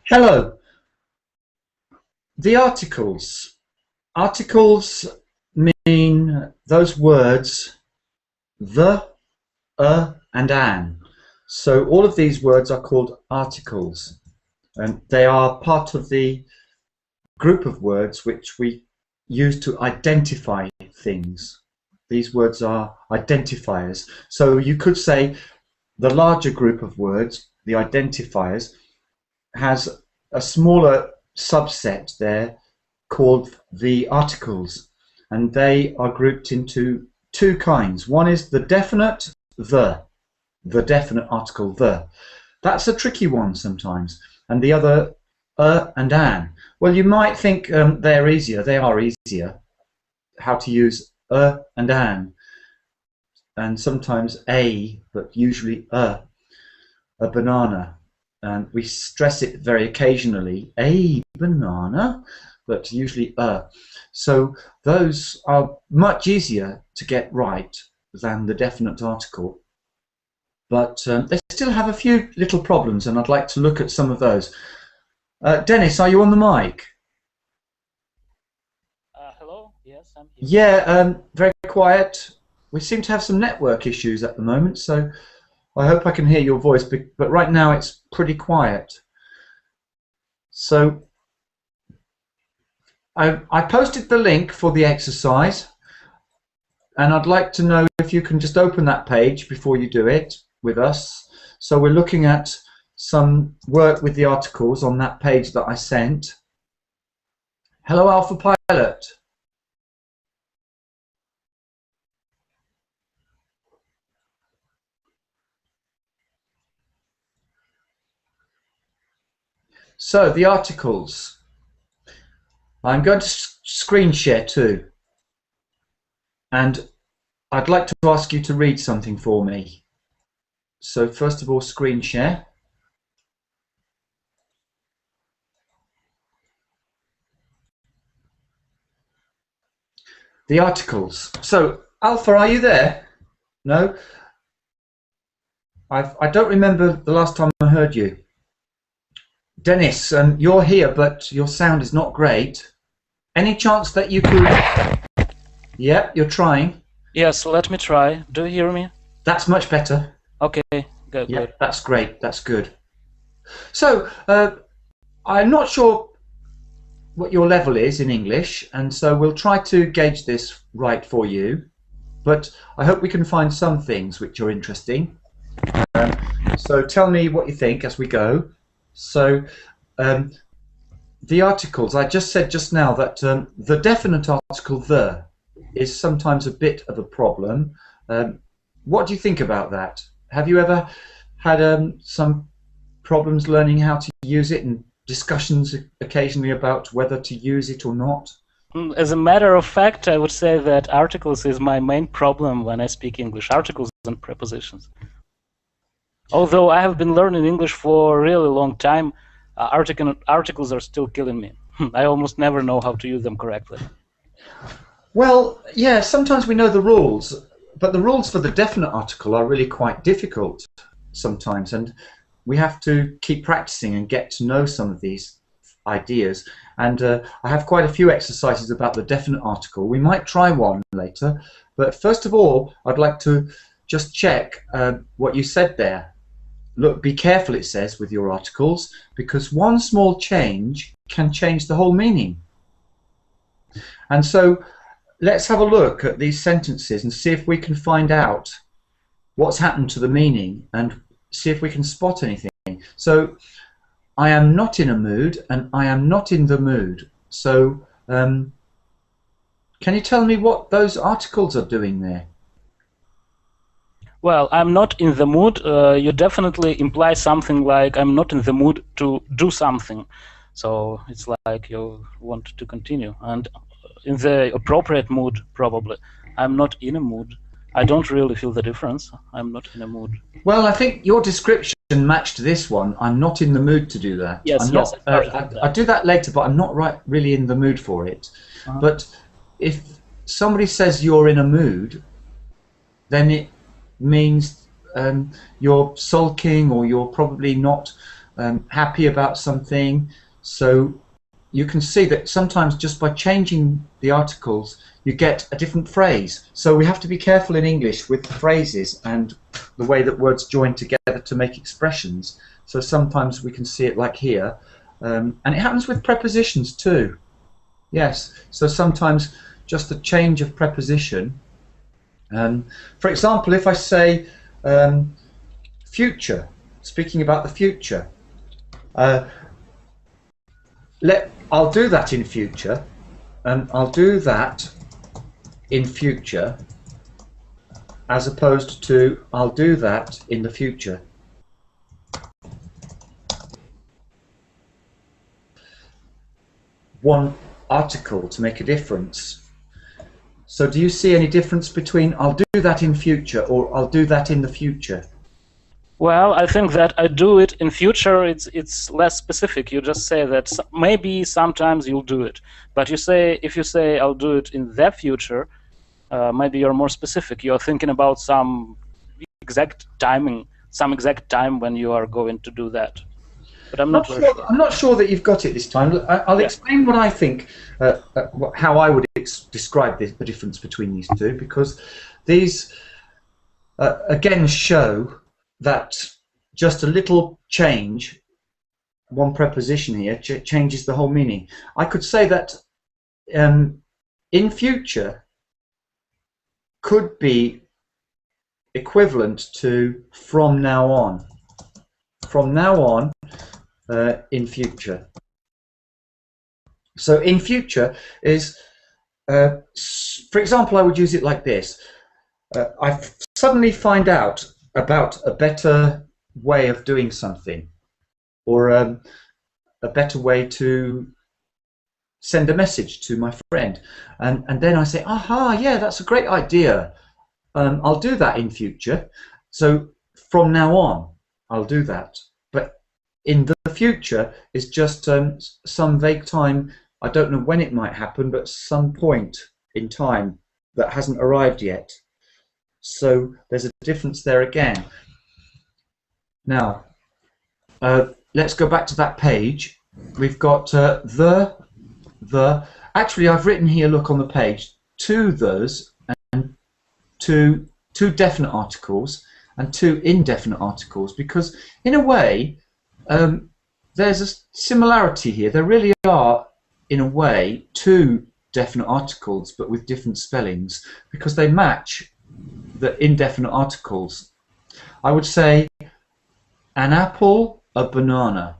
Hello. The articles. Articles mean those words the, and an. So all of these words are called articles, and they are part of the group of words which we use to identify things. These words are identifiers. So you could say the larger group of words, the identifiers, has a smaller subset there called the articles, and they are grouped into two kinds. One is the definite the definite article the. That's a tricky one sometimes. And the other and an. Well, you might think they're easier. They are easier. How to use and an, and sometimes a, but usually a banana. And we stress it very occasionally, a banana, but usually So those are much easier to get right than the definite article. But they still have a few little problems, and I'd like to look at some of those. Dennis, are you on the mic? Hello, yes, I'm here. Yeah, very quiet. We seem to have some network issues at the moment, so I hope I can hear your voice, but right now it's pretty quiet. So I posted the link for the exercise, and I'd like to know if you can just open that page before you do it with us. So we're looking at some work with the articles on that page that I sent. Hello, Alpha Pilot. So the articles. I'm going to screen share too, and I'd like to ask you to read something for me. So first of all, screen share. The articles. So Alpha, are you there? No? I don't remember the last time I heard you. Dennis, you're here, but your sound is not great. Any chance that you could... Yeah, you're trying. Yes, let me try. Do you hear me? That's much better. Okay, good. Yeah, that's great. That's good. So, I'm not sure what your level is in English, and so we'll try to gauge this right for you. But I hope we can find some things which are interesting. So tell me what you think as we go. So the articles, I just said just now that the definite article the is sometimes a bit of a problem. What do you think about that? Have you ever had some problems learning how to use it, and discussions occasionally about whether to use it or not? As a matter of fact, I would say that articles is my main problem when I speak English. Articles and prepositions. Although I have been learning English for a really long time, articles are still killing me. I almost never know how to use them correctly. Well, yeah, sometimes we know the rules, but the rules for the definite article are really quite difficult sometimes, and we have to keep practicing and get to know some of these ideas. And I have quite a few exercises about the definite article. We might try one later, but first of all, I'd like to just check what you said there. Look, be careful, it says, with your articles, because one small change can change the whole meaning. And so let's have a look at these sentences and see if we can find out what's happened to the meaning and see if we can spot anything. So I am not in a mood and I am not in the mood. So can you tell me what those articles are doing there? Well, I'm not in the mood. You definitely imply something like I'm not in the mood to do something. So it's like you want to continue. And in the appropriate mood, probably. I'm not in a mood. I don't really feel the difference. I'm not in a mood. Well, I think your description matched this one, I'm not in the mood to do that. Yes, I'm yes, not. I started with that. I do that later, but I'm not really in the mood for it. Uh-huh. But if somebody says you're in a mood, then it means you're sulking, or you're probably not happy about something. So you can see that sometimes just by changing the articles, you get a different phrase. So we have to be careful in English with phrases and the way that words join together to make expressions. So sometimes we can see it like here, and it happens with prepositions too. Yes, so sometimes just a change of preposition. For example, if I say future, speaking about the future, I'll do that in future, and I'll do that in future, as opposed to I'll do that in the future. One article to make a difference. So do you see any difference between I'll do that in future or I'll do that in the future? Well, I think that I do it in future. It's less specific. You just say that maybe sometimes you'll do it, but if you say I'll do it in the future, maybe you're more specific. You're thinking about some exact timing, some exact time when you are going to do that. But I'm not very sure. I'm not sure that you've got it this time. I'll explain what I think, how I would describe the difference between these two, because these again show that just a little change, one preposition here, changes the whole meaning. I could say that in future could be equivalent to from now on. From now on, in future. So in future is, for example, I would use it like this. I suddenly find out about a better way of doing something, or a better way to send a message to my friend, and then I say, aha, yeah, that's a great idea. I'll do that in future. So from now on, I'll do that. But in the future is just some vague time. I don't know when it might happen, but some point in time that hasn't arrived yet. So there's a difference there again. Now, let's go back to that page. We've got the. Actually, I've written here, look on the page, two the's and two definite articles and two indefinite articles, because in a way there's a similarity here. There really are, in a way, two definite articles but with different spellings, because they match the indefinite articles. I would say an apple, a banana.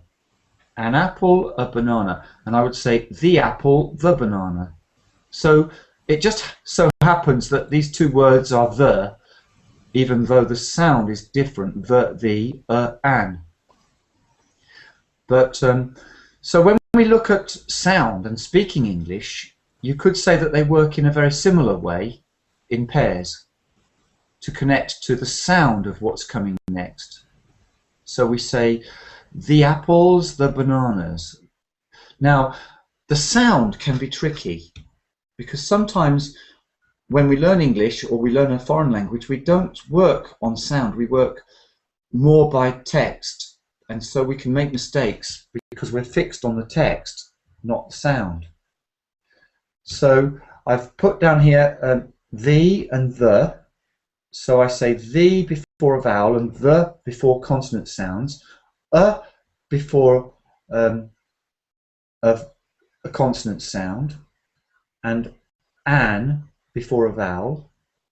An apple, a banana. And I would say the apple, the banana. So it just so happens that these two words are the, even though the sound is different, the, an. But so when we look at sound and speaking English, you could say that they work in a very similar way in pairs to connect to the sound of what's coming next. So we say the apples, the bananas. Now, the sound can be tricky, because sometimes when we learn English or we learn a foreign language, we don't work on sound, we work more by text, and so we can make mistakes because we're fixed on the text, not the sound. So I've put down here the and the, so I say the before a vowel and the before consonant sounds, before a consonant sound, and an before a vowel.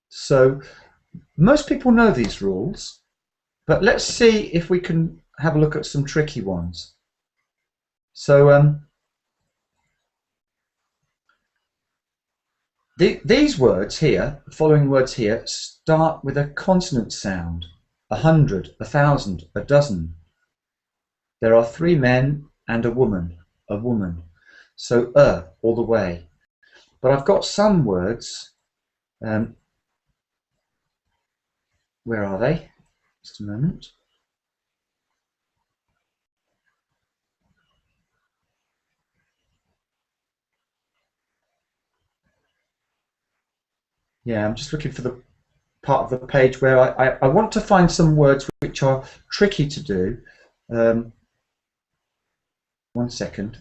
So most people know these rules, but let's see if we can have a look at some tricky ones. So these words here, the following words here, start with a consonant sound. 100, 1,000, a dozen. There are 3 men and a woman, a woman. So all the way. But I've got some words, where are they? Just a moment. Yeah, I'm just looking for the part of the page where I want to find some words which are tricky to do. 1 second.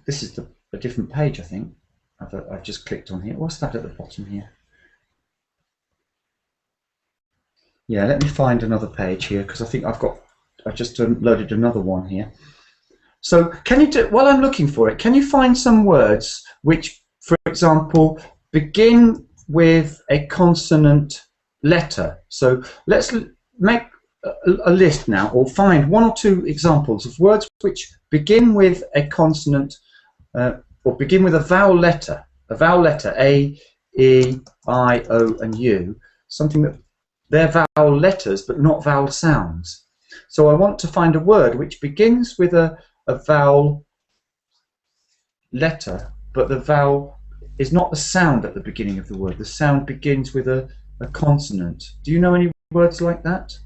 This is a different page, I think. I've just clicked on here. What's that at the bottom here? Yeah, let me find another page here because I think I just loaded another one here. So can you do, while I'm looking for it, can you find some words which, for example, begin with a consonant letter? So let's make a list now, or find 1 or 2 examples of words which begin with a consonant or begin with a vowel letter, A, E, I, O, and U, something that they're vowel letters but not vowel sounds. So I want to find a word which begins with a vowel letter, but the vowel is not the sound at the beginning of the word. The sound begins with a consonant. Do you know any words like that?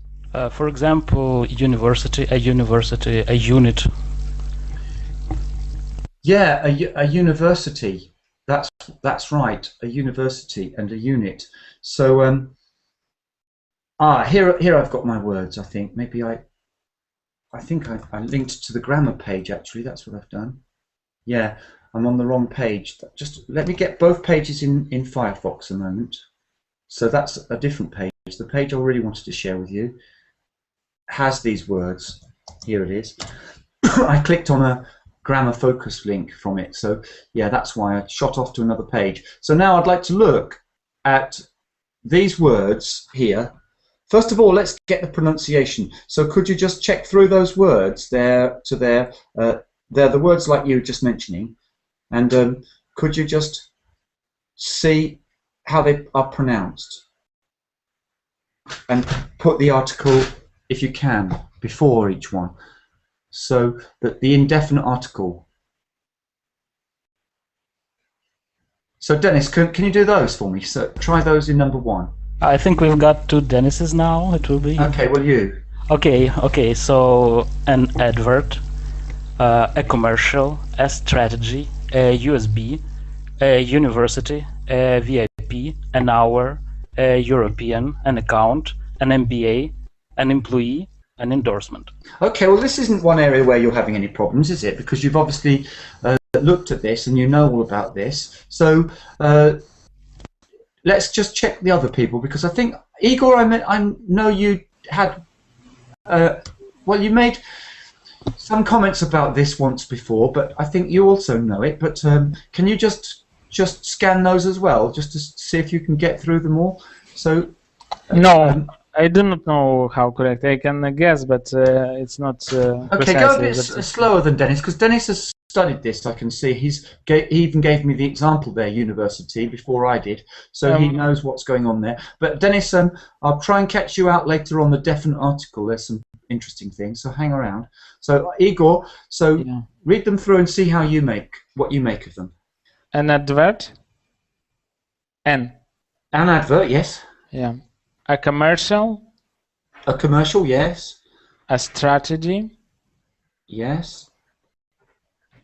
For example, university, a unit. Yeah, a university. That's right. A university and a unit. So here I've got my words. I think maybe I think I linked to the grammar page. Actually, that's what I've done. Yeah, I'm on the wrong page. Just let me get both pages in Firefox a moment. So that's a different page. The page I really wanted to share with you has these words. Here it is. I clicked on a grammar focus link from it. So yeah, that's why I shot off to another page. So now I'd like to look at these words here. First of all, let's get the pronunciation. So could you just check through those words there to there? They're the words like you were just mentioning. And could you just see how they are pronounced? And put the article, if you can, before each one. So that the indefinite article. So Dennis, can you do those for me? So try those in number 1. I think we've got 2 Dennises now. It will be. Okay, well you. Okay. So an advert, a commercial, a strategy, a USB, a university, a VIP, an hour, a European, an account, an MBA, an employee, an endorsement. Okay, well this isn't one area where you're having any problems, is it? Because you've obviously looked at this and you know all about this. So let's just check the other people, because I think Igor, I know you had well, you made some comments about this once before, but I think you also know it. But can you just scan those as well, just to see if you can get through them all? So no, I do not know how correct. I can guess, but it's not. Okay, go a bit slower than Dennis, because Dennis has studied this. I can see he even gave me the example there, university, before I did, so he knows what's going on there. But Dennis, I'll try and catch you out later on the definite article. There's some interesting things, so hang around. So Igor, read them through and see how what you make of them. An advert. An advert, yes. Yeah. A commercial. A commercial, yes. A strategy. Yes.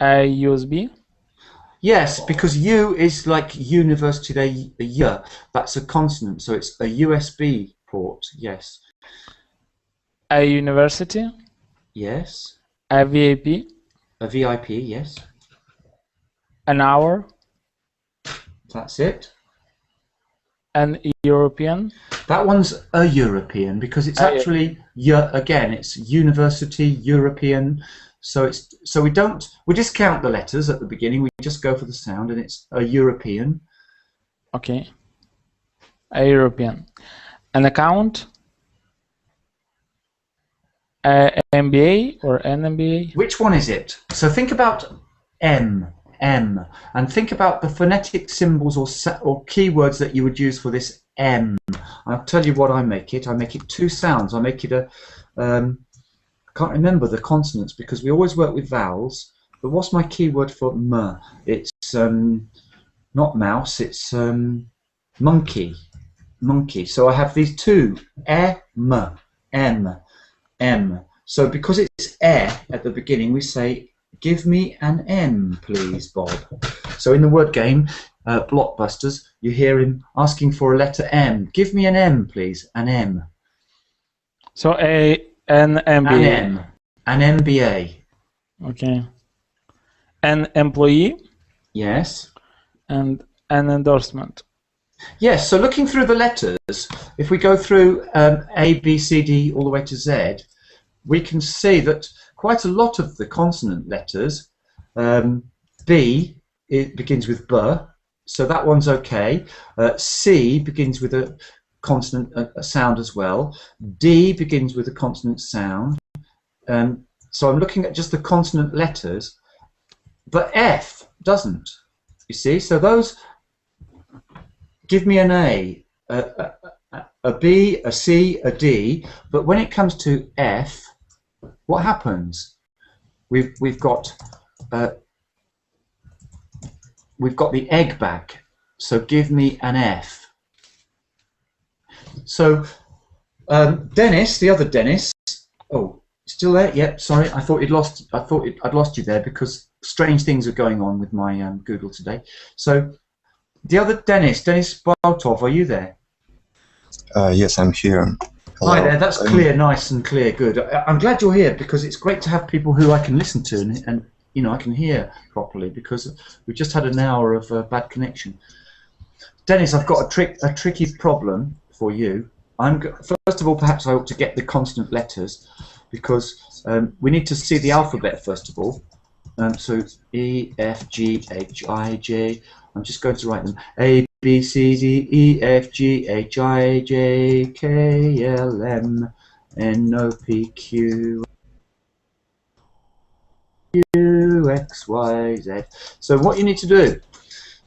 A USB. Yes, because U is like university, the that's a consonant, so it's a USB port, yes. A university. Yes. A VIP. A VIP, yes. An hour. That's it. An European. That one's a European because it's actually again it's university European, so we discount the letters at the beginning, we just go for the sound, and it's a European. Okay. A European. An account. A MBA or an MBA. Which one is it? So think about M, and think about the phonetic symbols or keywords that you would use for this M. I'll tell you what I make it. I make it 2 sounds. I make it I can't remember the consonants because we always work with vowels. But what's my keyword for M? It's not mouse. It's monkey. Monkey. So I have these 2 M. So because it's at the beginning, we say, give me an M, please, Bob. So in the word game, Blockbusters, you hear him asking for a letter M. Give me an M, please, an M. So an MBA. An MBA. Okay. An employee. Yes. And an endorsement. Yes, so looking through the letters, if we go through A, B, C, D, all the way to Z, we can see that quite a lot of the consonant letters, B, it begins with B, so that one's okay. C begins with a consonant a sound as well. D begins with a consonant sound. So I'm looking at just the consonant letters, but F doesn't. You see, so those give me an A, a B, a C, a D, but when it comes to F, what happens? We've got the egg back. So give me an F. So Dennis, the other Dennis. Oh, still there? Yep. Sorry, I thought I'd lost you there because strange things are going on with my Google today. So the other Dennis Baltov, are you there? Yes, I'm here. Hello. Hi there. That's clear, nice and clear. Good. I'm glad you're here because it's great to have people who I can listen to and you know I can hear properly because we just had an hour of bad connection. Dennis, I've got a tricky problem for you. First of all, perhaps I ought to get the consonant letters because we need to see the alphabet first of all. So E, F, G, H, I, J. I'm just going to write them. A, B, C, D, E, F, G, H, I, J, K, L, M, N, O, P, Q, X, Y, Z. So what you need to do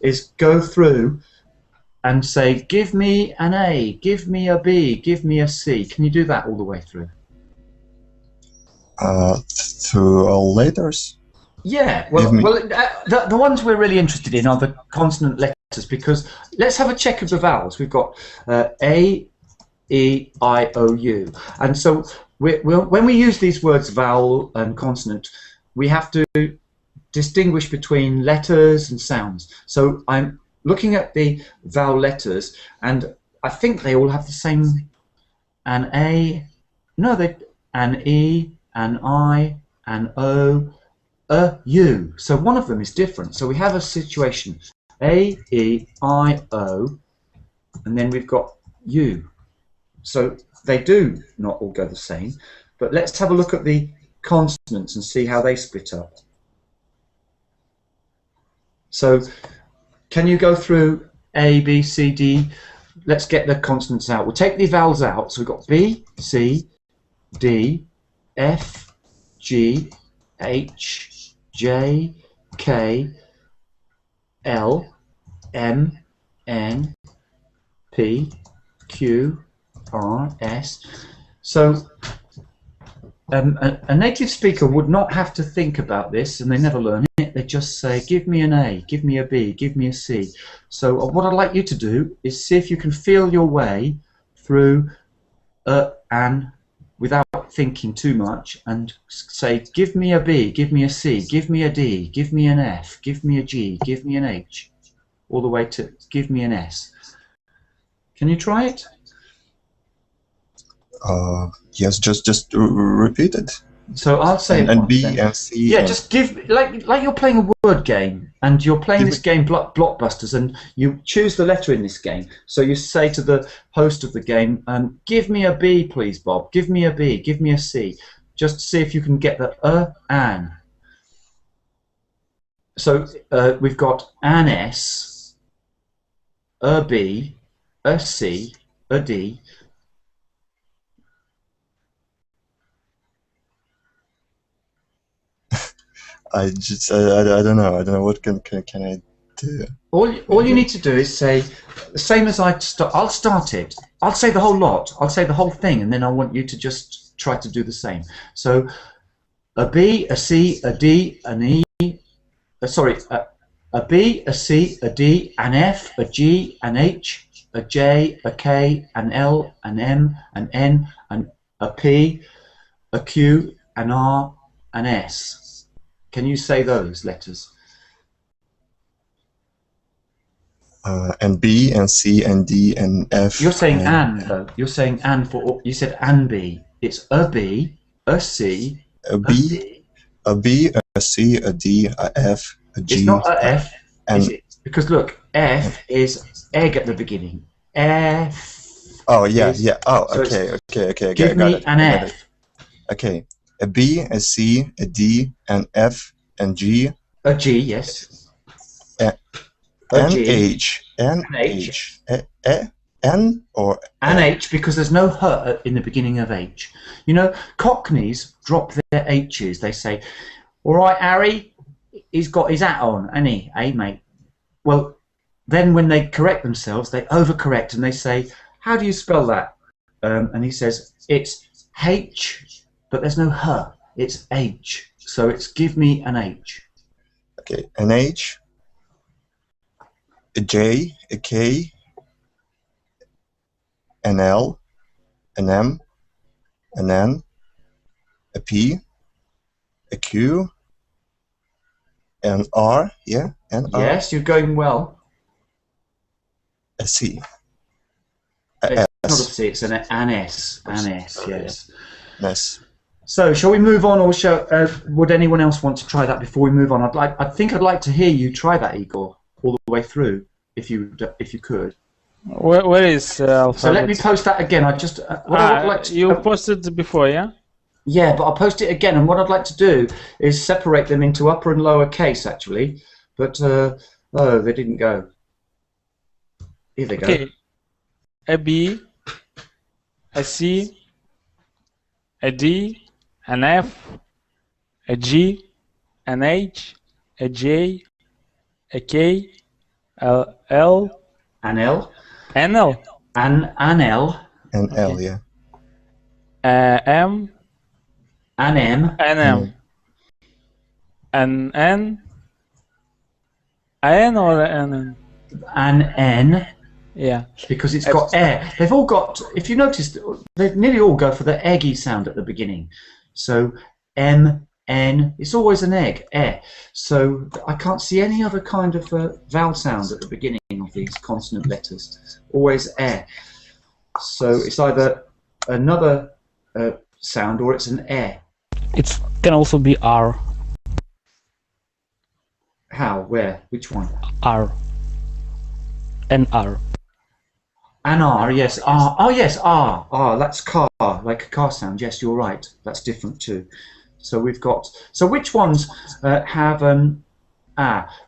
is go through and say, give me an A, give me a B, give me a C. Can you do that all the way through? Through all letters? Yeah, well, the ones we're really interested in are the consonant letters because let's have a check of the vowels. We've got A, E, I, O, U. And so when we use these words vowel and consonant, we have to distinguish between letters and sounds. So I'm looking at the vowel letters and I think they all have the same, an A, no, an E, an I, an O, a U. So one of them is different. So we have a situation A, E, I, O, and then we've got U. So they do not all go the same. But let's have a look at the consonants and see how they split up. So can you go through A, B, C, D? Let's get the consonants out. We'll take the vowels out. So we've got B, C, D, F, G, H, J, K, L, M, N, P, Q, R, S. So a native speaker would not have to think about this, and they never learn it. They just say, give me an A, give me a B, give me a C. So what I'd like you to do is see if you can feel your way through an without thinking too much and say, give me a B, give me a C, give me a D, give me an F, give me a G, give me an H, all the way to give me an S. Can you try it? Yes, just repeat it. So I'll say and B and C. Yeah, just give like you're playing a word game, and you're playing this game Blockbusters, and you choose the letter in this game. So you say to the host of the game, "Give me a B, please, Bob. Give me a B. Give me a C." Just see if you can get the an. So we've got an S, a B, a C, a D. I don't know. I don't know what can I do. All you need to do is say the same as I'll start it. I'll say the whole lot. I'll say the whole thing, and then I want you to just try to do the same. So a B, a C, a D, an E. A B, a C, a D, an F, a G, an H, a J, a K, an L, an M, an N, a P, a Q, an R, an S. Can you say those letters? And B and C and D and F. You're saying and though. You're saying for. You said and B. It's a B, a C, a B, a B, a C, a D, a F, a G. It's not a F. And is it? Because look, F is egg at the beginning. F. oh yeah, is, yeah. Oh, so okay. Give I got me it. an I got F. it. Okay, a B, a C, a D, an F, and G. A G, yes. A A N G. H, N An H. N or An H, because there's no H in the beginning of H. You know, Cockneys drop their H's. They say, "All right, Harry, he's got his hat on, hasn't he? Hey, mate." Well, then when they correct themselves, they overcorrect and they say, "How do you spell that?" And he says, "It's H, but there's no H. It's H. So it's give me an H." Okay, an H, a J, a K, an L, an M, an N, a P, a Q, an R, yeah, an R, Yes, you're going well. a C, It's a not a S, C, it's an S. An S, yes. an S. So, shall we move on, or would anyone else want to try that before we move on? I think I'd like to hear you try that, Igor, all the way through, if you could. Where is alphabet? So let me post that again. I just what I would like to, you posted before, yeah? Yeah, but I'll post it again. And what I'd like to do is separate them into upper and lower case, actually. But oh, they didn't go. Here they go. Okay. A B, a C, a D, an F, a G, an H, a J, a K, a L, An L. an L, An L. An L, Okay. yeah. M, An M. an M, an N, an or an N? An N. Yeah. Because it's got air. They've all got, if you noticed, they nearly all go for the eggy sound at the beginning. So M, N, it's always an egg, air. So I can't see any other kind of vowel sound at the beginning of these consonant letters. Always air. So it's either another sound or it's an air. It can also be R. How? Where? Which one? R. N R. An R, yes. R. Oh, yes, R. R, that's car, like a car sound. Yes, you're right. That's different too. So we've got. So which ones have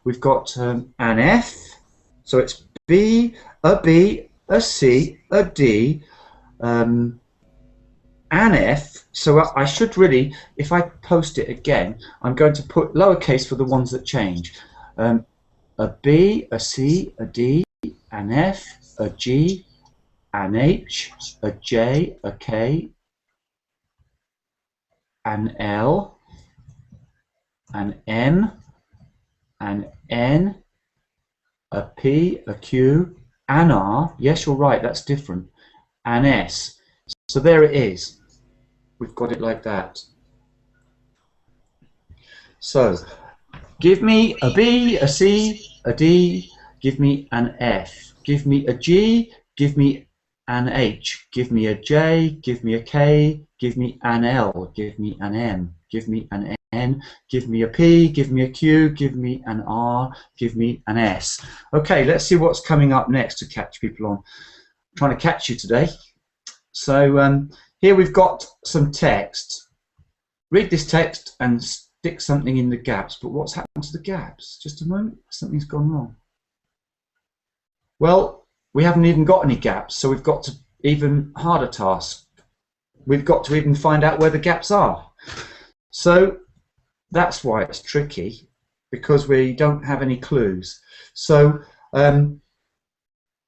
we've got an F. So it's B, a C, a D, an F. So I should really, if I post it again, I'm going to put lowercase for the ones that change. A B, a C, a D, an F, a G, an H, a J, a K, an L, an M, an N, a P, a Q, an R. Yes, you're right, that's different. An S. So there it is. We've got it like that. So give me a B, a C, a D, give me an F, give me a G, give me an H, give me a J, give me a K, give me an L, give me an M, give me an N, give me a P, give me a Q, give me an R, give me an S. Okay, let's see what's coming up next to catch people on. I'm trying to catch you today. So here we've got some text. Read this text and stick something in the gaps. But what's happened to the gaps? Just a moment, something's gone wrong. Well, we haven't even got any gaps, so we've got to even harder task. We've got to even find out where the gaps are. So that's why it's tricky, because we don't have any clues. So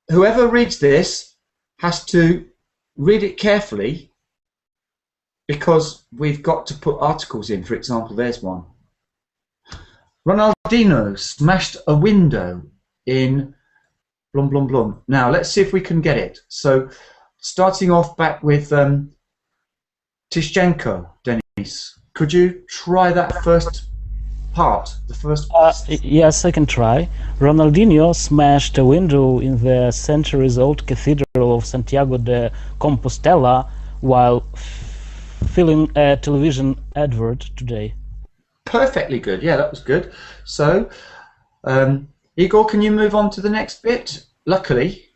whoever reads this has to read it carefully, because we've got to put articles in. For example, there's one. Ronaldinho smashed a window in blum blum blum. Now let's see if we can get it. So starting off back with Tishchenko, Denis. Could you try that first part? The first. Yes, I can try. Ronaldinho smashed a window in the centuries-old Cathedral of Santiago de Compostela while filming a television advert today. Perfectly good. Yeah, that was good. So, Igor, can you move on to the next bit? Luckily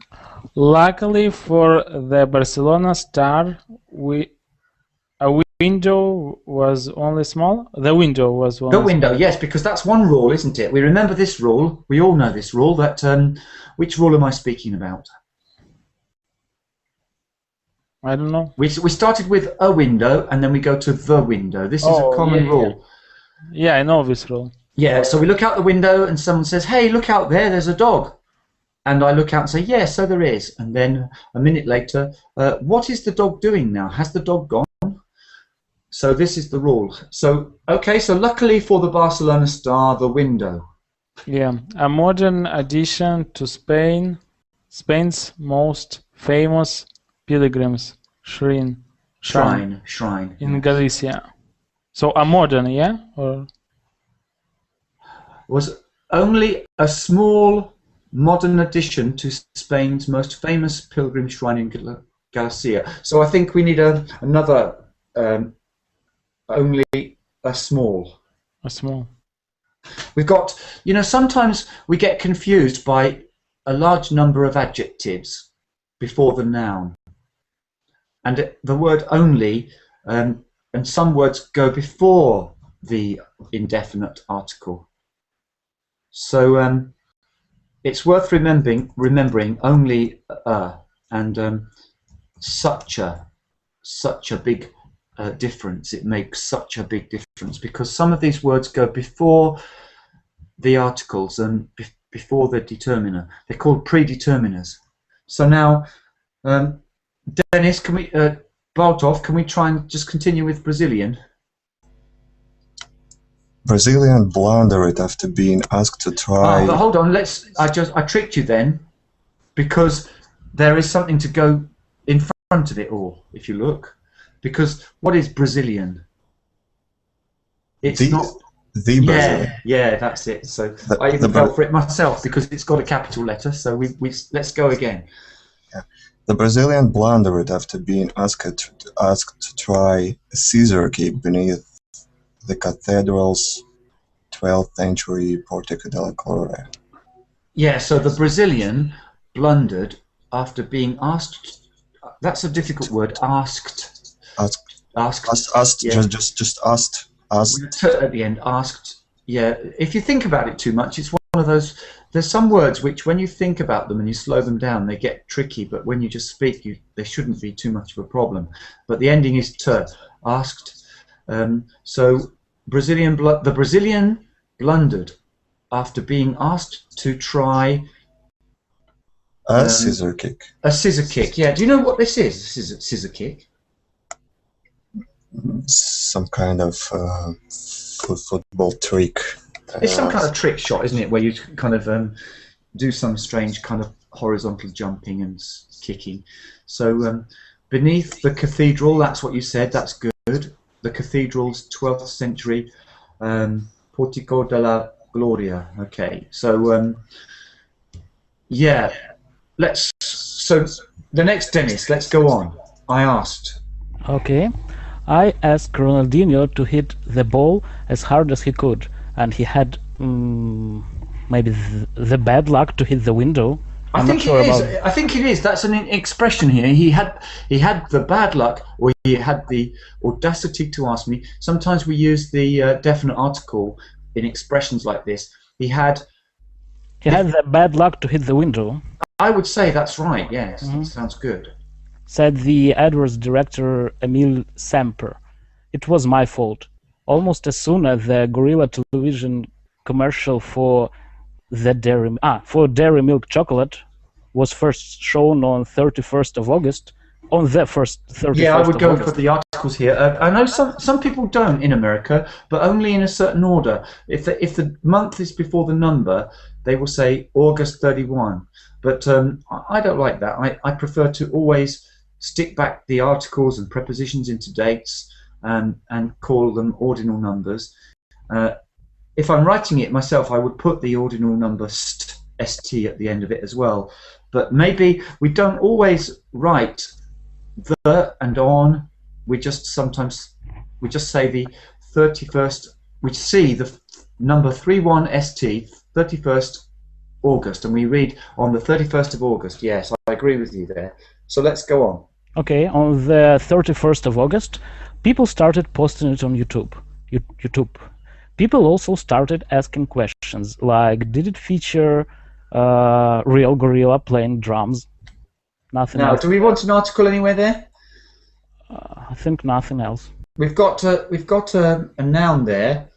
for the Barcelona star, a window was only small. The window was only the window, small. yes, because that's one rule, isn't it? We remember this rule. We all know this rule. That which rule am I speaking about? I don't know. We started with a window and then we go to the window. This is a common rule. Yeah, I know this rule. Yeah, so we look out the window and someone says, "Hey, look out there, there's a dog." And I look out and say, "Yeah, so there is." And then a minute later, what is the dog doing now? Has the dog gone? So this is the rule. So, okay, so luckily for the Barcelona star, the window. Yeah, a modern addition to Spain's most famous pilgrims shrine in Galicia. So a modern, yeah? Or was only a small modern addition to Spain's most famous pilgrim shrine in Galicia. So I think we need another only a small. a small. We've got, sometimes we get confused by a large number of adjectives before the noun. And the word only, and some words go before the indefinite article. So it's worth remembering only and such a big difference. It makes such a big difference because some of these words go before the articles and before the determiner. They're called predeterminers. So now, Denis, can we, Baltov, can we try and just continue with Brazilian? Brazilian blundered after being asked to try. Oh, but hold on, I tricked you then, because there is something to go in front of it all, if you look. Because what is Brazilian? It's not the Brazilian. Yeah, that's it. So I even fell for it myself because it's got a capital letter. So we let's go again. Yeah. The Brazilian blundered after being asked to try a scissor kick beneath the cathedral's 12th century Portico della Gloria. Yeah, so the Brazilian blundered after being asked. That's a difficult word. Asked. Yeah. Just asked. With a t at the end. Asked. Yeah. If you think about it too much, it's one of those. There's some words which, when you think about them and you slow them down, they get tricky. But when you just speak, they shouldn't be too much of a problem. But the ending is t. Asked. So the Brazilian blundered after being asked to try a scissor kick. A scissor kick. Yeah. Do you know what this is? Scissor kick. Some kind of football trick. It's some kind of trick shot, isn't it? Where you kind of do some strange kind of horizontal jumping and kicking. So beneath the cathedral, that's what you said. That's good. The cathedral's 12th century Portico della Gloria. Okay. So yeah, So the next, Denis. Let's go on. I asked. Okay. I asked Ronaldinho to hit the ball as hard as he could, and he had maybe the bad luck to hit the window. I think it is. That's an expression here. He had the bad luck, or he had the audacity to ask me. Sometimes we use the definite article in expressions like this. He had the bad luck to hit the window. I would say that's right. Yes, that sounds good. Said the AdWords director Emil Samper. It was my fault. Almost as soon as the Gorilla Television commercial for dairy milk chocolate was first shown on 31st of August, on the first 31st of August. Yeah, I would go for the articles here. I know some people don't in America, but only in a certain order. If the month is before the number, they will say August 31. But I don't like that. I prefer to always stick back the articles and prepositions into dates and call them ordinal numbers. If I'm writing it myself, I would put the ordinal number st at the end of it as well. But maybe we don't always write the and on. We just say the 31st. We see the number 31st, 31st August, and we read on the 31st of August. Yes, I agree with you there. So let's go on. Okay, on the 31st of August, people started posting it on YouTube. People also started asking questions like, did it feature real gorilla playing drums? Nothing now, else. do we want an article anywhere there? I think nothing else. We've got a noun there,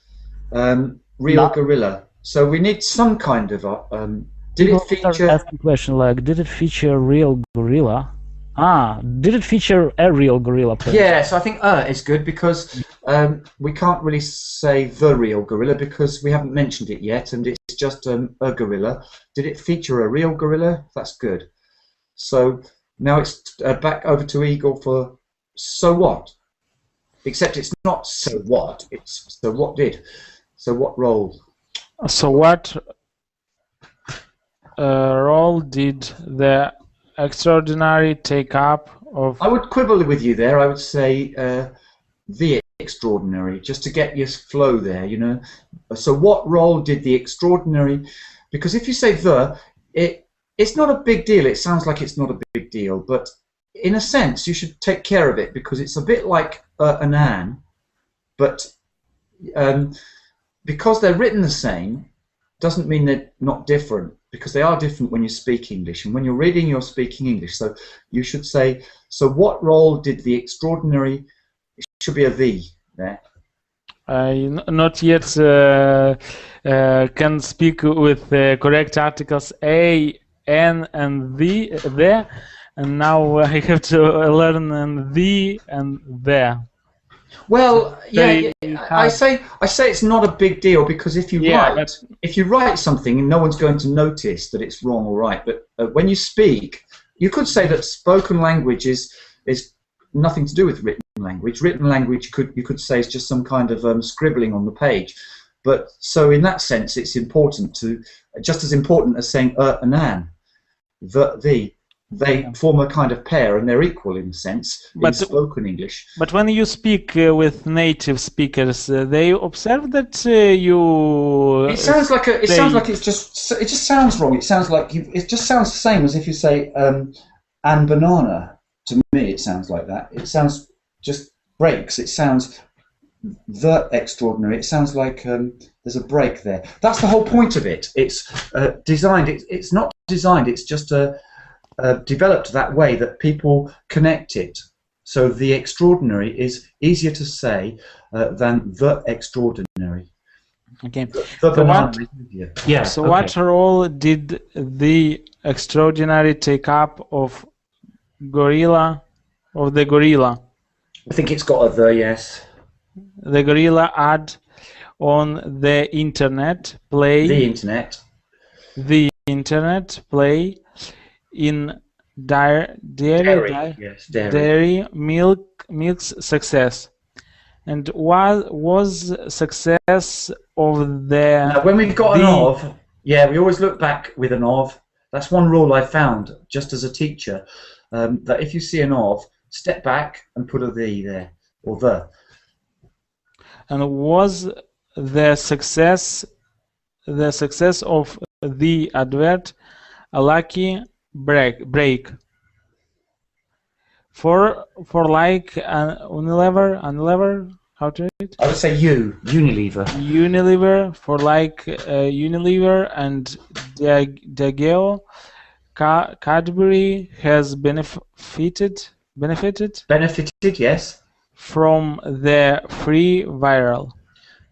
real gorilla. So we need some kind of did it feature? Asking question like, did it feature real gorilla? Did it feature a real gorilla playing? Yes, I think is good because we can't really say the real gorilla because we haven't mentioned it yet, and it's just a gorilla. Did it feature a real gorilla? That's good. So now it's back over to Igor for so what? Except it's not so what, it's so what did. So what role? So what role did the extraordinary take up of... I would quibble with you there. I would say the extraordinary, just to get your flow there, you know. So what role did the extraordinary... Because if you say the, it's not a big deal. It sounds like it's not a big deal, but in a sense you should take care of it because it's a bit like an an, but because they're written the same doesn't mean they're not different, because they are different when you speak English, and when you're reading you're speaking English. So you should say, so what role did the extraordinary... It should be a the there. I not yet can speak with correct articles a, n, and the, and now I have to learn the and the. Well, yeah, I say it's not a big deal because if you write something, no one's going to notice that it's wrong or right. But when you speak, you could say that spoken language is nothing to do with written language. Written language you could say is just some kind of scribbling on the page. But so in that sense, it's important to just as important as saying and an. They form a kind of pair, and they're equal in a sense in spoken English. But when you speak with native speakers, they observe that you. It sounds like it just sounds wrong. It sounds like it just sounds the same as if you say and banana. To me, it sounds like that. It sounds just breaks. It sounds the extraordinary. It sounds like there's a break there. That's the whole point of it. It's designed. It's not designed. It's just developed that way that people connect it. So the extraordinary is easier to say than the extraordinary. Okay. What role did the extraordinary take up of the gorilla? I think it's got a the, yes. The gorilla ad on the internet play. The internet play in dairy milk's success. And what was success of the... Now, when we've got an of, we always look back with an of. That's one rule I found just as a teacher, that if you see an of, step back and put a the there, or the. And was the success of the advert a lucky break for like Unilever, how to read it? I would say Unilever for like Unilever and Diageo. Cadbury has benefited, yes, from the free viral.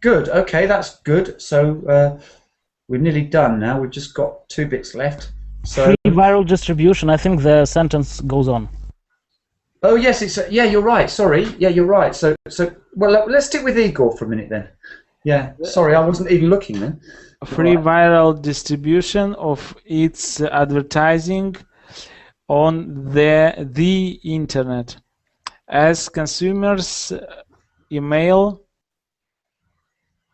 Good. Okay, that's good. So we're nearly done now. We've just got 2 bits left. So, free viral distribution. I think the sentence goes on. Oh yes, it's you're right. Sorry, you're right. So well, let's stick with Igor for a minute then. Yeah, sorry, I wasn't even looking then. Free viral distribution of its advertising on the internet. As consumers email,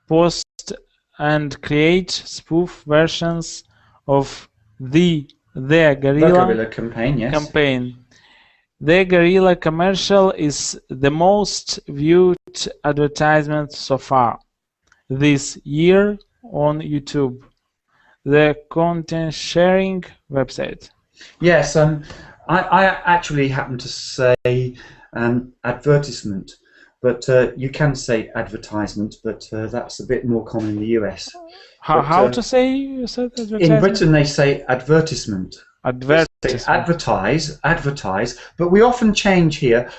post, and create spoof versions of the guerrilla campaign, yes. campaign. The guerrilla commercial is the most viewed advertisement so far this year on YouTube, the content sharing website. Yes, I actually happen to say advertisement, but you can say advertisement, but that's a bit more common in the US. How to say you said advertisement? In Britain they say advertisement. Advertisement. Advertise, but we often change here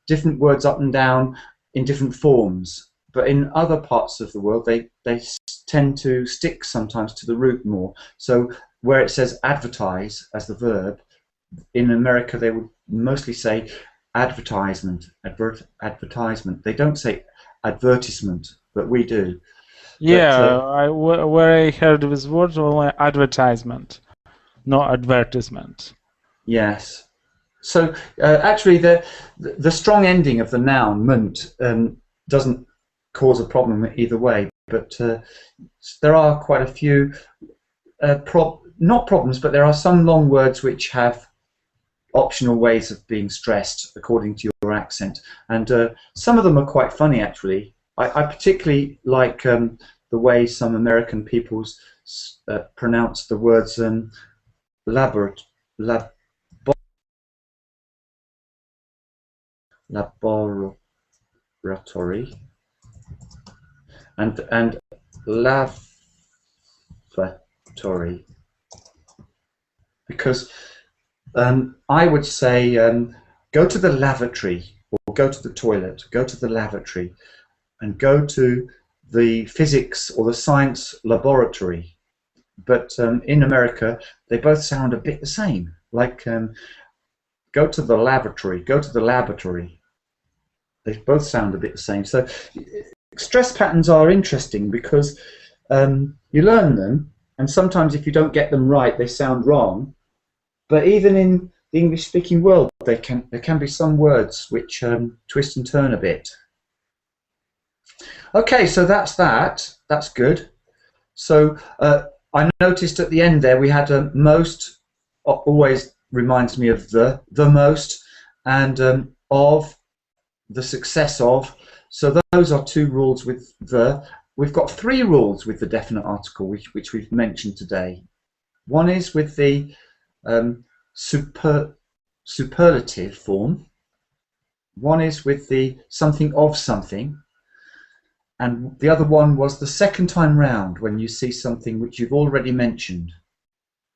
different words up and down in different forms. But in other parts of the world, they tend to stick sometimes to the root more. So where it says advertise as the verb, in America they would mostly say advertisement, advertisement. They don't say advertisement, but we do. Yeah, where I heard this word only advertisement, no advertisement. Yes. So actually, the strong ending of the noun "ment" doesn't cause a problem either way. But there are quite a few not problems, but there are some long words which have optional ways of being stressed according to your accent, and some of them are quite funny actually. I particularly like the way some American people pronounce the words laboratory and lavatory, because I would say go to the lavatory, or go to the toilet, go to the lavatory, and go to the physics or the science laboratory. But in America, they both sound a bit the same. Like go to the lavatory, go to the laboratory. They both sound a bit the same. So stress patterns are interesting because you learn them, and sometimes if you don't get them right, they sound wrong. But even in the English-speaking world, there can be some words which twist and turn a bit. Okay, so that's that. That's good. So I noticed at the end there we had a most, always reminds me of the most, and of, the success of. So those are two rules with the. We've got three rules with the definite article which we've mentioned today. One is with the superlative form. One is with the something of something. And the other one was the second time round, when you see something which you've already mentioned.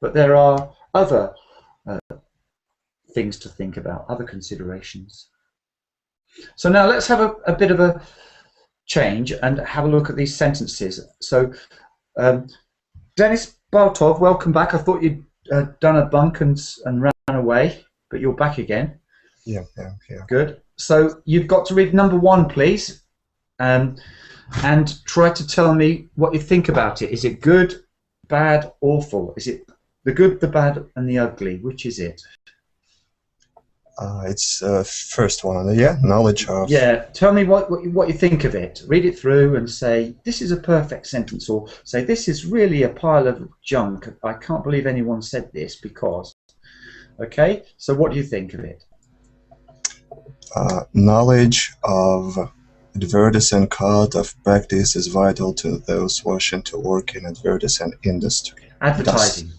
But there are other things to think about, other considerations. So now let's have a bit of a change and have a look at these sentences. So Denis Bartov, welcome back. I thought you'd done a bunk and ran away, but you're back again. Yeah. Good. So you've got to read number 1, please. And try to tell me what you think about it. Is it good, bad, awful? Is it the good, the bad, and the ugly? Which is it? It's first one. Yeah, knowledge of. Yeah. Tell me what you think of it. Read it through and say this is a perfect sentence, or say this is really a pile of junk. I can't believe anyone said this because. Okay. So what do you think of it? Knowledge of advertising code of practice is vital to those wishing to work in advertising industry. Advertising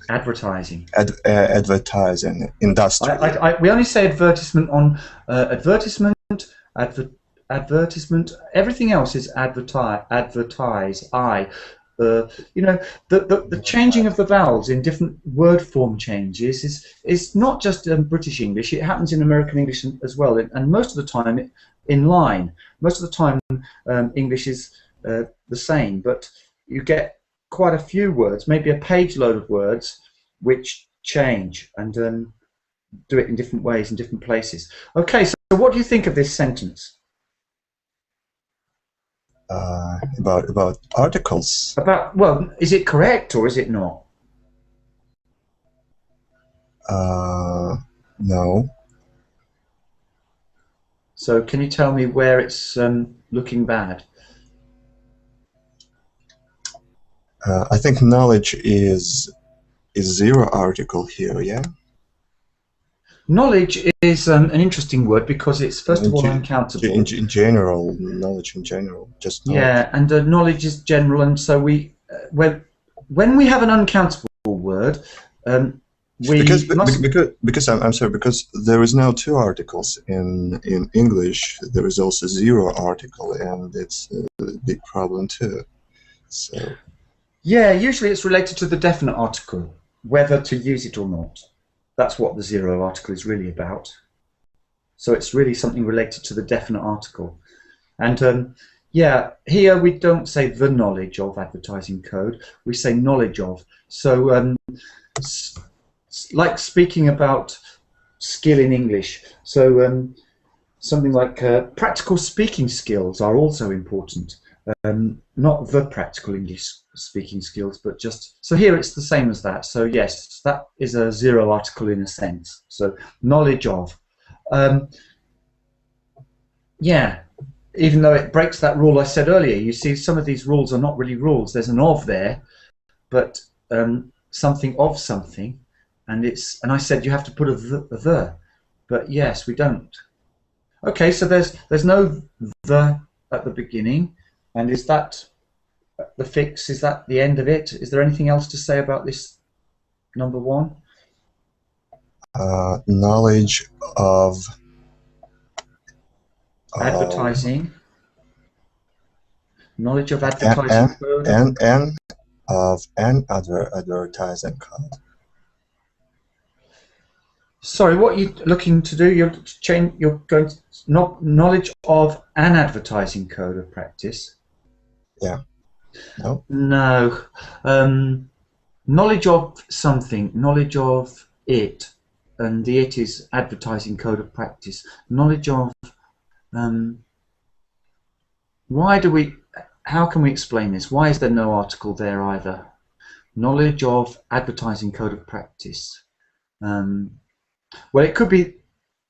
industry. We only say advertisement on advertisement, advertisement. Everything else is advertise. You know, the changing of the vowels in different word form changes is not just British English. It happens in American English as well, and most of the time in line. Most of the time English is the same, but you get quite a few words, maybe a page load of words, which change and do it in different ways in different places. Okay, so what do you think of this sentence? About articles. Well, is it correct or is it not? No. So can you tell me where it's looking bad? I think knowledge is zero article here, yeah? Knowledge is an interesting word because it's first of all uncountable. In general, knowledge in general, just knowledge. Yeah, and knowledge is general, and so when we have an uncountable word, because I'm sorry, because there is now two articles in English. There is also zero article, and it's a big problem too. So yeah, usually it's related to the definite article, whether to use it or not. That's what the zero article is really about. So it's really something related to the definite article. And yeah, here we don't say the knowledge of advertising code, we say knowledge of. So like speaking about skill in English, so something like practical speaking skills are also important. Not the practical English speaking skills, but just, so here it's the same as that. So yes, that is a zero article in a sense. So knowledge of. Yeah, even though it breaks that rule I said earlier, you see some of these rules are not really rules. There's an of there, but something of something, and I said you have to put a the, but yes, we don't. Okay, so there's no the at the beginning, and is that the fix? Is that the end of it? Is there anything else to say about this number one? Knowledge of advertising. Knowledge of advertising code. And of an advertising code. Sorry, what are you looking to do? You're going to knowledge of an advertising code of practice. Yeah. No. No. Knowledge of something. Knowledge of it, and the it is advertising code of practice. Knowledge of. How can we explain this? Why is there no article there either? Knowledge of advertising code of practice. Well, it could be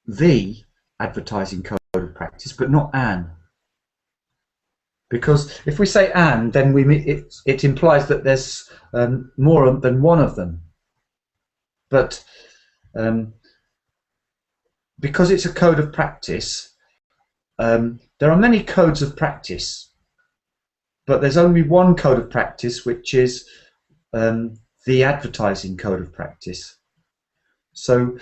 the advertising code of practice, but not an. Because if we say an, then it implies that there's more than one of them. But because it's a code of practice, there are many codes of practice, but there's only one code of practice, which is the advertising code of practice. So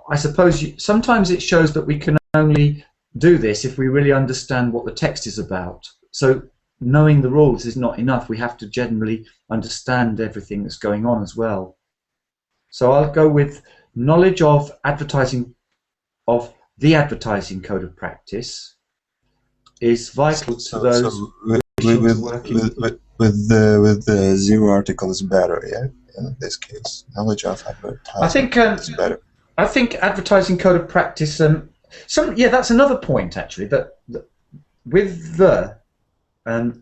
I suppose sometimes it shows that we can only do this if we really understand what the text is about. So knowing the rules is not enough. We have to generally understand everything that's going on as well. So I'll go with knowledge of advertising, of the advertising code of practice is vital to those with the zero article is better, yeah. In this case, knowledge of advertising is better. I think advertising code of practice. Yeah, that's another point actually. That with the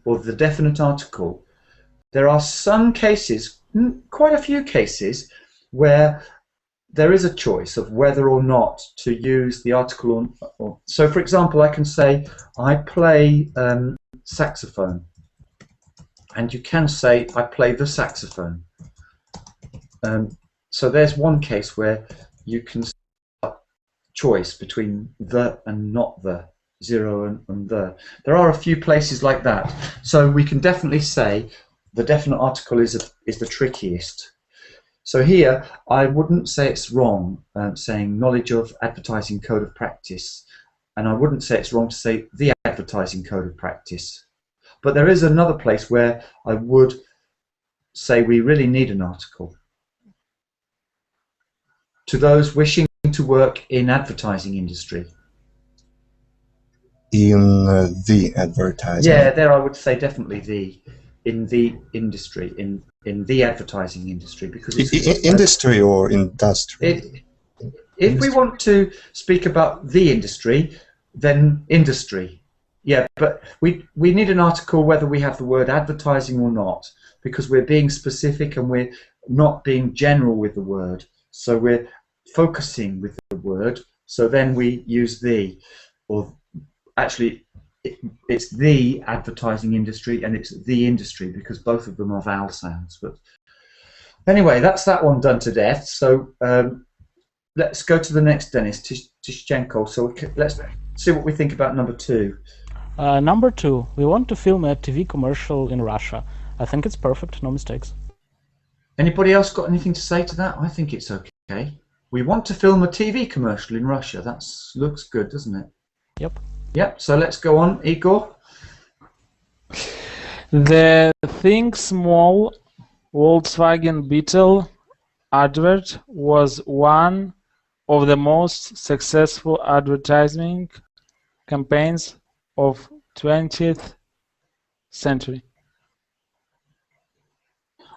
or the definite article, there are some cases, quite a few cases, where there is a choice of whether or not to use the article or so for example, I can say I play saxophone, and you can say I play the saxophone. So there's one case where you can choice between the and not the, zero and the. There are a few places like that, so we can definitely say the definite article is the trickiest. So here, I wouldn't say it's wrong saying knowledge of advertising code of practice, and I wouldn't say it's wrong to say the advertising code of practice. But there is another place where I would say we really need an article. To those wishing to work in advertising industry. In the advertising. Yeah, there I would say definitely in the industry, in the advertising industry, because it's, industry or industry. If we want to speak about the industry, then industry. Yeah, but we need an article whether we have the word advertising or not, because we're being specific and we're not being general with the word. So we're focusing with the word, so then we use the, or actually it's the advertising industry and it's the industry because both of them are vowel sounds. But anyway, that's that one done to death. So let's go to the next, Dennis, Tishchenko. So let's see what we think about number 2. Number 2, we want to film a TV commercial in Russia. I think it's perfect, no mistakes. Anybody else got anything to say to that? I think it's okay. We want to film a TV commercial in Russia. That looks good, doesn't it? Yep. Yep, so let's go on. Igor? The Think Small Volkswagen Beetle advert was one of the most successful advertising campaigns of 20th century.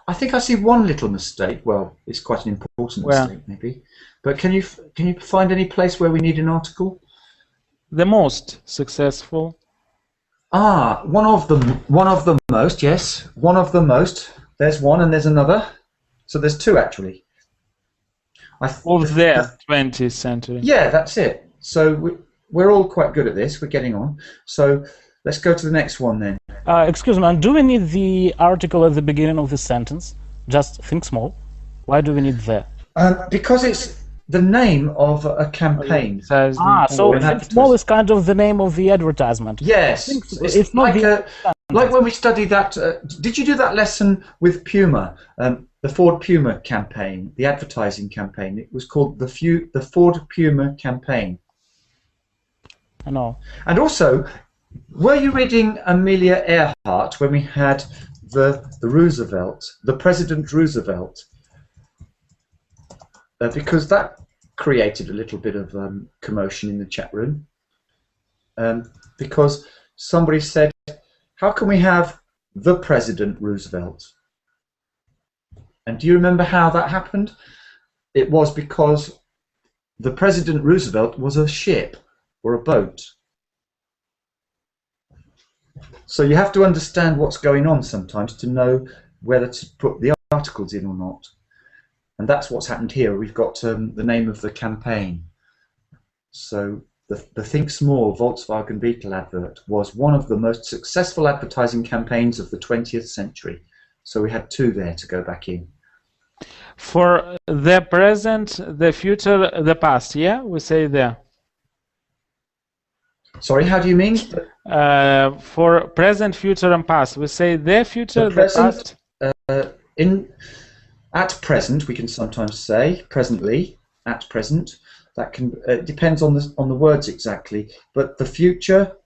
I think I see one little mistake. Well, it's quite an important mistake, maybe. But can you find any place where we need an article? The most successful. Ah, one of the most. Yes, one of the most. There's one and there's another. So there's 2 actually. Of the 20th century. Yeah, that's it. So we're all quite good at this. We're getting on. So let's go to the next one then. Excuse me, and do we need the article at the beginning of the sentence? Just think small. Why do we need the? Because it's the name of a campaign. So think small is kind of the name of the advertisement. Yes, it's not like when we studied that. Did you do that lesson with Puma? The Ford Puma campaign, the advertising campaign. It was called the Ford Puma campaign. I know. And also, were you reading Amelia Earhart when we had the Roosevelt, the President Roosevelt? Because that created a little bit of commotion in the chat room. Because somebody said, how can we have the President Roosevelt? And do you remember how that happened? It was because the President Roosevelt was a ship or a boat. So you have to understand what's going on sometimes to know whether to put the articles in or not. And that's what's happened here. We've got the name of the campaign. So the Think Small Volkswagen Beetle advert was one of the most successful advertising campaigns of the 20th century. So we had 2 there to go back in. For the present, the future, the past, yeah? We say there. Sorry, how do you mean? For present, future, and past, we say the future, the past. At present, we can sometimes say presently. At present, that can depends on the words exactly. But the future,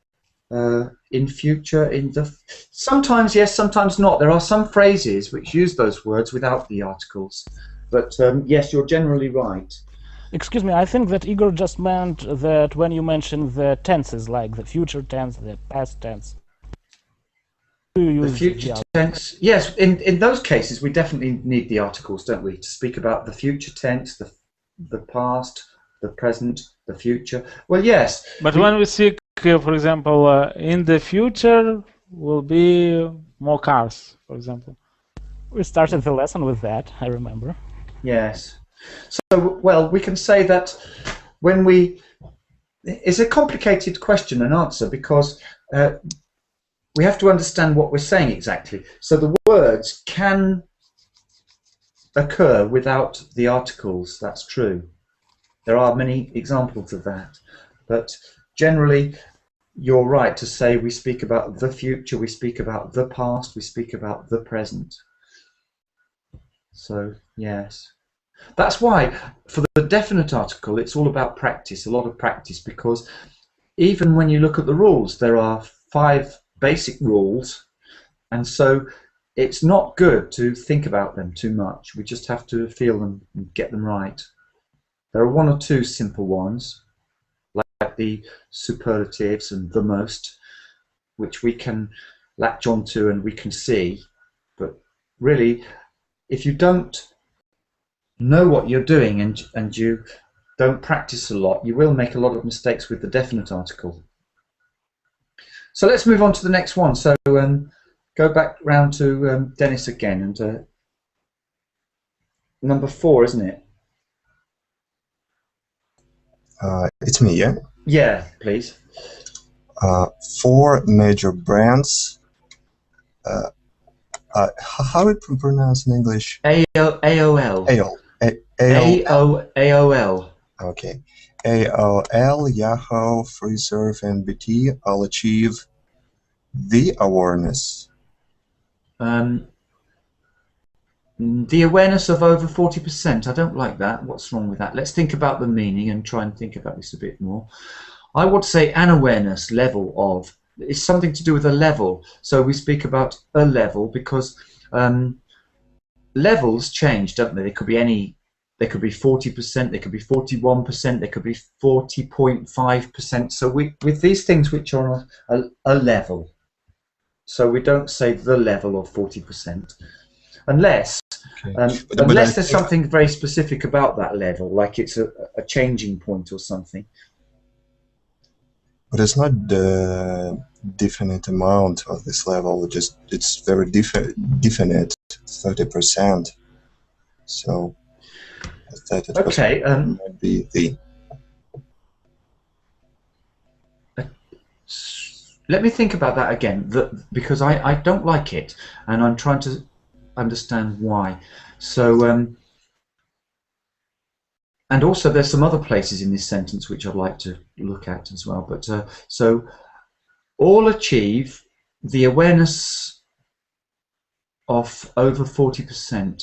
in future, in the sometimes yes, sometimes not. There are some phrases which use those words without the articles. But yes, you're generally right. Excuse me, I think that Igor just meant that when you mentioned the tenses, like the future tense, the past tense. The future tense, yes, in those cases we definitely need the articles, don't we, to speak about the future tense, the past, the present, the future. Well, yes. But when we speak, for example, in the future will be more cars, for example. We started the lesson with that, I remember. Yes. So, well, we can say that when it's a complicated question and answer because we have to understand what we're saying exactly. So the words can occur without the articles, that's true. There are many examples of that. But generally, you're right to say we speak about the future, we speak about the past, we speak about the present. So, yes. That's why, for the definite article, it's all about practice, a lot of practice, because even when you look at the rules, there are 5 basic rules, and so it's not good to think about them too much. We just have to feel them and get them right. There are 1 or 2 simple ones, like the superlatives and the most, which we can latch onto and we can see, but really, if you don't know what you're doing and you don't practice a lot, you will make a lot of mistakes with the definite article. So let's move on to the next one. So go back round to Dennis again, and number 4, isn't it? It's me, yeah? Yeah, please. 4 major brands. How do you pronounce in English? AOL. AOL. AOL. Okay. AOL, Yahoo, Freeserve, and BT all achieve the awareness. The awareness of over 40%. I don't like that. What's wrong with that? Let's think about the meaning and try and think about this a bit more. I would say an awareness level of. It's something to do with a level. So we speak about a level because levels change, don't they? They could be any. They could be 40%. They could be 41%. They could be 40.5%. So with these things which are a level. So we don't say the level of 40%, unless unless there's something very specific about that level, like it's a changing point or something. But it's not the definite amount of this level. Just it's very definite, 30%. So 30% Okay. might be the. Let me think about that again, because I don't like it, and I'm trying to understand why. So, and also there's some other places in this sentence which I'd like to look at as well. But so, all achieve the awareness of over 40%.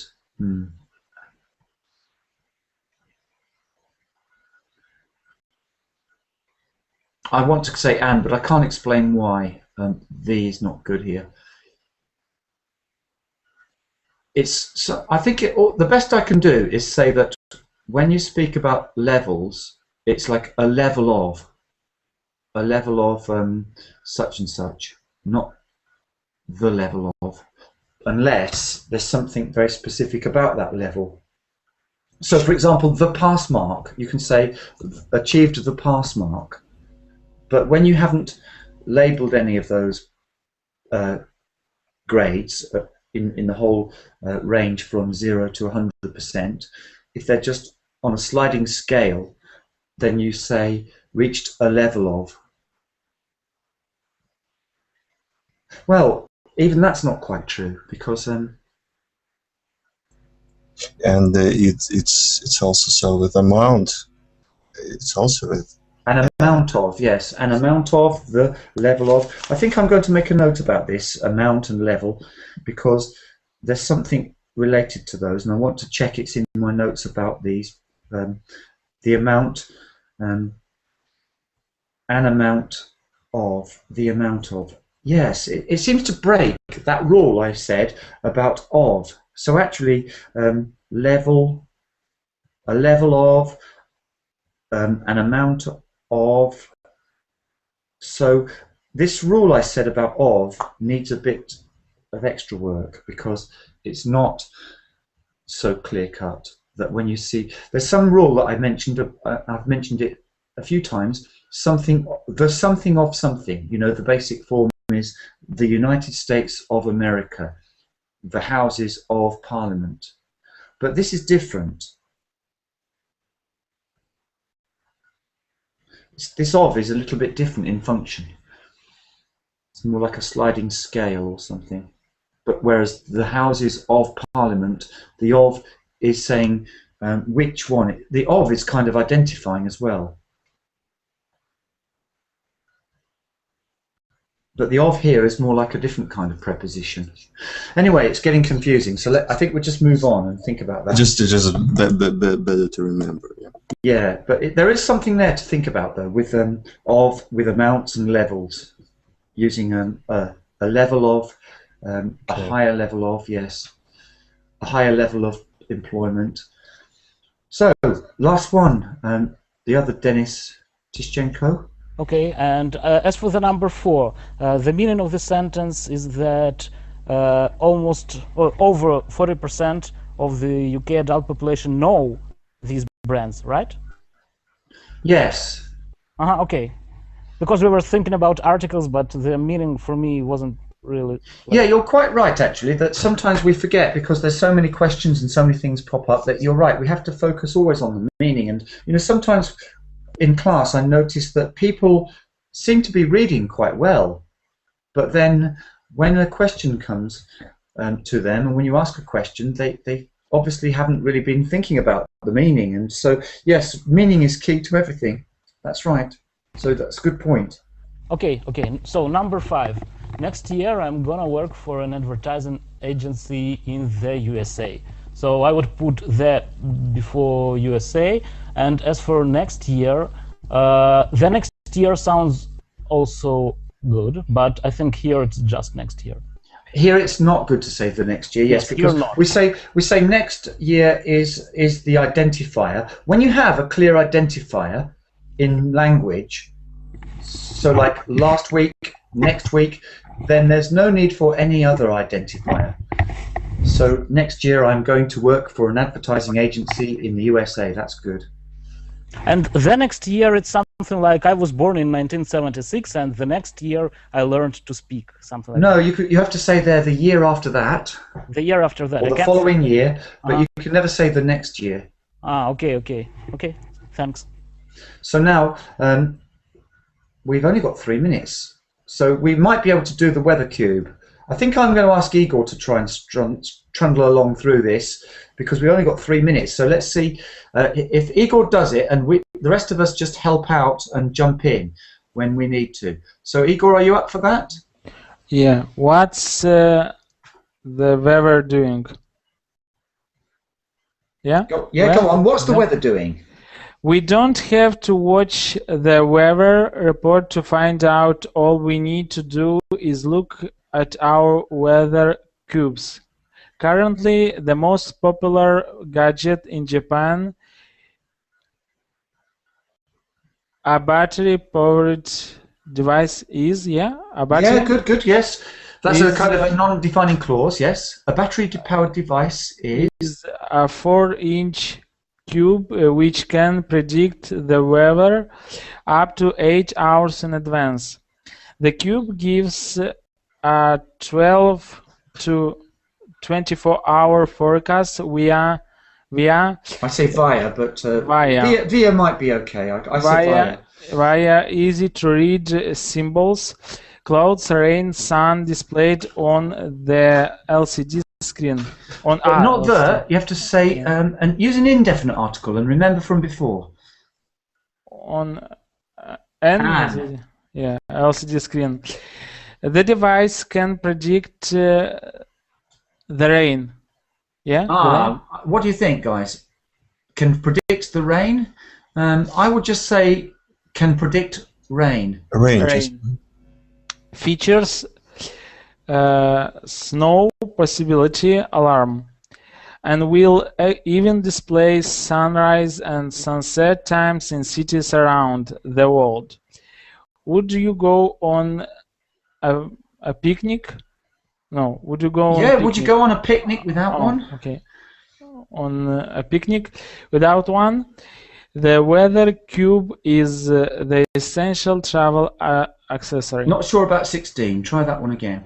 I want to say and, but I can't explain why. The is not good here. So I think the best I can do is say that when you speak about levels, it's like a level of such and such, not the level of, unless there's something very specific about that level. So, for example, the pass mark, you can say achieved the pass mark. But when you haven't labelled any of those grades in the whole range from 0 to 100%, if they're just on a sliding scale, then you say reached a level of. Well, even that's not quite true, because and it's also so with amount. It's also with an amount of, yes, an amount of, the level of. I think I'm going to make a note about this, amount and level, because there's something related to those, and I want to check it's in my notes about these. The amount, an amount of, the amount of. Yes, it seems to break that rule I said about of. So actually, level, a level of, an amount of. So this rule I said about of needs a bit of extra work, because it's not so clear-cut that when you see, there's some rule that I mentioned, I've mentioned it a few times, there's something of something, you know, the basic form is the United States of America, the Houses of Parliament. But this is different. This of is a little bit different in function. It's more like a sliding scale or something. But whereas the Houses of Parliament, the of is saying which one. The of is kind of identifying as well. But the of here is more like a different kind of preposition. Anyway, it's getting confusing. So I think we'll just move on and think about that. Just better to remember. Yeah. Yeah, but there is something there to think about though, with amounts and levels, using a level of, a higher level of, yes, a higher level of employment. So last one, the other Denis Tishchenko. Okay, and as for the number 4, the meaning of the sentence is that almost or over 40% of the UK adult population know these brands, right? Yes. Okay. Because we were thinking about articles, but the meaning for me wasn't really. Yeah, you're quite right, actually, that sometimes we forget because there's so many questions and so many things pop up that you're right. We have to focus always on the meaning, and you know, sometimes in class, I noticed that people seem to be reading quite well, but then when a question comes to them, and when you ask a question, they obviously haven't really been thinking about the meaning. And so, yes, meaning is key to everything. That's right. So that's a good point. Okay. So number 5. Next year, I'm gonna work for an advertising agency in the USA. So I would put that before USA. And as for next year, the next year sounds also good, but I think here it's just next year. Here it's not good to say the next year, yes, because we say next year is the identifier. When you have a clear identifier in language, so like last week, next week, then there's no need for any other identifier. So next year I'm going to work for an advertising agency in the USA. That's good. And the next year it's something like I was born in 1976, and the next year I learned to speak, something like that. No, you have to say there the year after that. The year after that. Or the following year, but you can never say the next year. Okay. Thanks. So now we've only got 3 minutes, so we might be able to do the weather cube. I think I'm going to ask Igor to try and trundle along through this, because we only got 3 minutes. So let's see if Igor does it, and the rest of us just help out and jump in when we need to. So Igor, are you up for that? Yeah. What's the weather doing? Yeah? Go on. What's the weather doing? We don't have to watch the weather report to find out. All we need to do is look at our weather cubes. Currently, the most popular gadget in Japan, a battery-powered device is, a battery? Yeah, good, yes. That's a kind of a non-defining clause, yes. A battery-powered device is a 4-inch cube which can predict the weather up to 8 hours in advance. The cube gives a 12 to 24-hour forecast via. I say via, but via might be okay. I say via. Via easy-to-read symbols, clouds, rain, sun displayed on the LCD screen. But not the. You have to say and use an indefinite article, and remember from before. On LCD screen. The device can predict the rain. Yeah. What do you think, guys? Can predict the rain? I would just say can predict rain. Rain. Features snow possibility alarm, and will even display sunrise and sunset times in cities around the world. Would you go on a picnic? No. Would you go? Yeah. Would you go on a picnic without one? Okay. On a picnic without one. The weather cube is the essential travel accessory. Not sure about 16. Try that one again.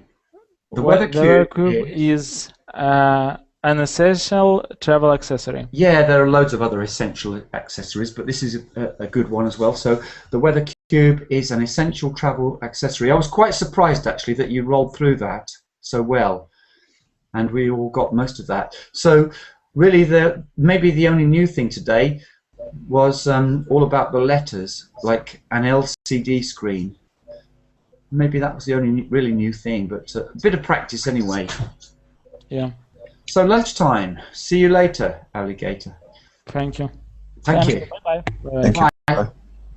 The weather cube is an essential travel accessory. Yeah, there are loads of other essential accessories, but this is a good one as well. So the weather cube is an essential travel accessory. I was quite surprised actually that you rolled through that so well, and we all got most of that. So really, maybe the only new thing today was all about the letters, like an LCD screen. Maybe that was the only really new thing, but a bit of practice anyway. Yeah. So lunchtime. See you later, alligator. Thank you. Thank you. Bye-bye. Thank you. Bye.